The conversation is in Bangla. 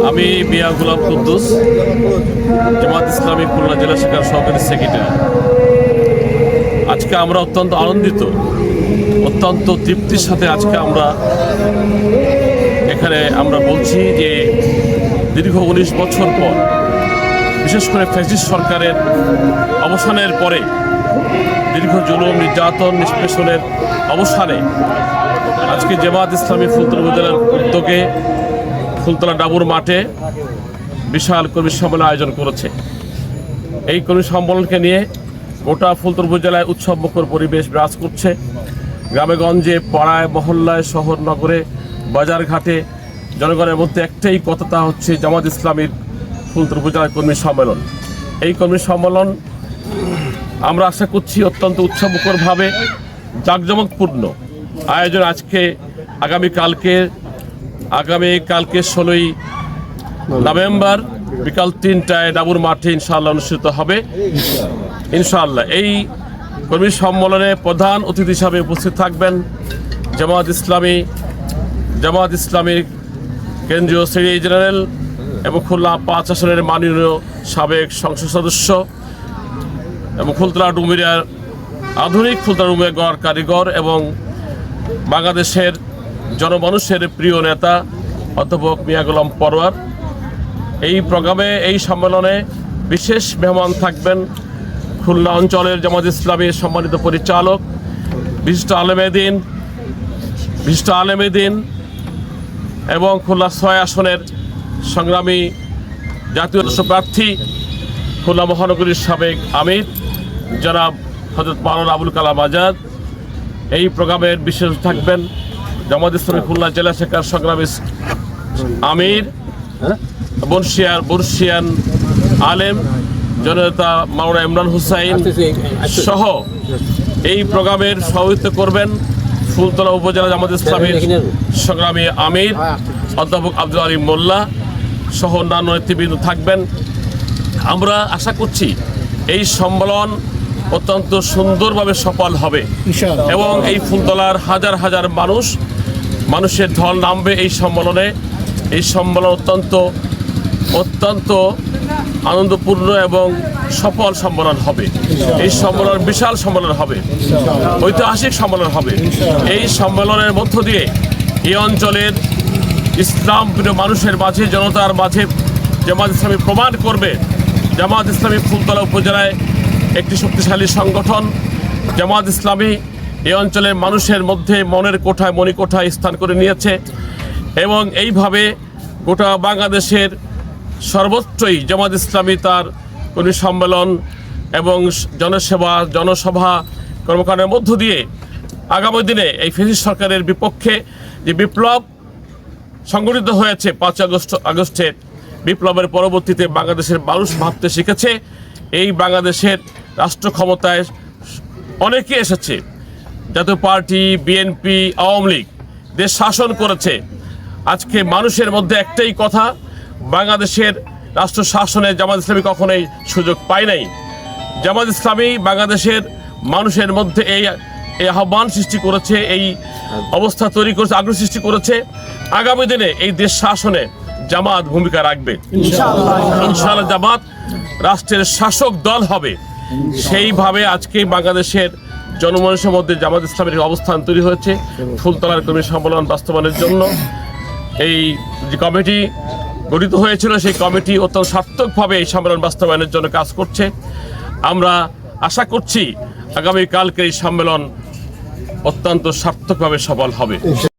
আমি মিয়া গোলাম কুদ্দুস, জামাত ইসলামী খুলনা জেলা শাখার সহকারী সেক্রেটারি। আজকে আমরা অত্যন্ত আনন্দিত, অত্যন্ত তৃপ্তির সাথে আজকে আমরা এখানে বলছি যে দীর্ঘ 19 বছর পর, বিশেষ করে ফ্যাসিস্ট সরকারের অবসানের পরে, দীর্ঘ জুলুম নির্যাতন নিষ্পেষণের অবসানে আজকে জামাত ইসলামী ফুলতলা উপজেলার উদ্যোগে ফুলতলা ডাবুর মাঠে বিশাল কর্মী সম্মেলন আয়োজন করেছে। এই কর্মী সম্মেলনকে নিয়ে গোটা ফুলতলা উপজেলায় উৎসবমুখর পরিবেশ বিরাজ করছে। গ্রামে গঞ্জে, পাড়ায়, মহল্লায়, শহর নগরে, বাজারঘাটে জনগণের মধ্যে একটাই কথা, তা হচ্ছে জামাত ইসলামীর ফুলতলা উপজেলার কর্মী সম্মেলন। এই কর্মী সম্মেলন আমরা আশা করছি অত্যন্ত উৎসবমুখরভাবে জাঁকজমকপূর্ণ আয়োজন আজকে আগামীকালকে 16ই নভেম্বর বিকাল 3টায় ডাবুর মাঠে ইনশাআল্লাহ অনুষ্ঠিত হবে। ইনশাআল্লাহ এই কর্মী সম্মেলনে প্রধান অতিথি হিসাবে উপস্থিত থাকবেন জামাত ইসলামীর কেন্দ্রীয় সেক্রেটারি জেনারেল এবং খুলনা 5 আসনের মাননীয় সাবেক সংসদ সদস্য এবং ফুলতলা ডুমুরিয়ার আধুনিক ফুলতলা ডুমুরিয়া গড় কারিগর এবং বাংলাদেশের জনমানুষের প্রিয় নেতা অধ্যাপক মিয়া গোলাম পরোয়ার। এই প্রোগ্রামে, এই সম্মেলনে বিশেষ মেহমান থাকবেন খুলনা অঞ্চলের জামাত ইসলামীর সম্মানিত পরিচালক, বিশিষ্ট আলেমেদিন এবং খুলনা 6 আসনের সংগ্রামী জাতীয় প্রার্থী খুলনা মহানগরীর সাবেক আমির জনাব হযরত মাওলানা আবুল কালাম আজাদ। এই প্রোগ্রামের বিশেষ থাকবেন জামাত ইসলামী খুলনা জেলা শাখার সংগ্রামী আমির বর্ষিয়ান আলেম জননেতা মাওলানা ইমরান হুসাইন সহ এই প্রোগ্রামের সভাপতিত্ব করবেন ফুলতলা উপজেলা জামাত ইসলামীর সংগ্রামী আমির অধ্যাপক আব্দুল আলী মোল্লা সহ অন্যান্য নেতৃবৃন্দ থাকবেন। আমরা আশা করছি এই সম্মেলন অত্যন্ত সুন্দরভাবে সফল হবে এবং এই ফুলতলার হাজার হাজার মানুষের ঢল নামবে এই সম্মেলনে। এই সম্মেলন অত্যন্ত আনন্দপূর্ণ এবং সফল সম্মেলন হবে। এই সম্মেলন বিশাল সম্মেলন হবে, ঐতিহাসিক সম্মেলন হবে। এই সম্মেলনের মধ্য দিয়ে এই অঞ্চলের ইসলাম প্রিয় মানুষের মাঝে, জনতার মাঝে জামাত ইসলামী প্রমাণ করবে জামাত ইসলামী ফুলতলা উপজেলায় একটি শক্তিশালী সংগঠন। জামাত ইসলামী এই অঞ্চলের মানুষের মধ্যে মনের কোঠায়, মণিকোঠায় স্থান করে নিয়েছে এবং এইভাবে গোটা বাংলাদেশের সর্বত্রই জামাত ইসলামী তার কর্মী সম্মেলন এবং জনসভা কর্মকাণ্ডের মধ্য দিয়ে আগামী দিনে এই ফ্যাসিস্ট সরকারের বিপক্ষে যে বিপ্লব সংগঠিত হয়েছে 5 আগস্টের বিপ্লবের পরবর্তীতে বাংলাদেশের মানুষ ভাবতে শিখেছে। এই বাংলাদেশের রাষ্ট্র ক্ষমতায় অনেকে এসেছে, জাতীয় পার্টি, বিএনপি, আওয়ামী লীগ দেশ শাসন করেছে। আজকে মানুষের মধ্যে একটাই কথা, বাংলাদেশের রাষ্ট্র শাসনে জামাত ইসলামী কখনোই সুযোগ পায় নাই। জামাত ইসলামী বাংলাদেশের মানুষের মধ্যে এই আহ্বান সৃষ্টি করেছে, এই অবস্থা তৈরি করেছে, আগ্রহ সৃষ্টি করেছে। আগামী দিনে এই দেশ শাসনে জামাত ভূমিকা রাখবে ইনশাআল্লাহ। জামাত রাষ্ট্রের শাসক দল হবে। সেইভাবে আজকে বাংলাদেশের জনমানুষের মধ্যে জামাত ইসলামের অবস্থান তৈরি হয়েছে। ফুলতলার কর্মী সম্মেলন বাস্তবায়নের জন্য এই যে কমিটি গঠিত হয়েছিল, সেই কমিটি অত্যন্ত সার্থকভাবে এই সম্মেলন বাস্তবায়নের জন্য কাজ করছে। আমরা আশা করছি আগামীকালকে এই সম্মেলন অত্যন্ত সার্থকভাবে সফল হবে।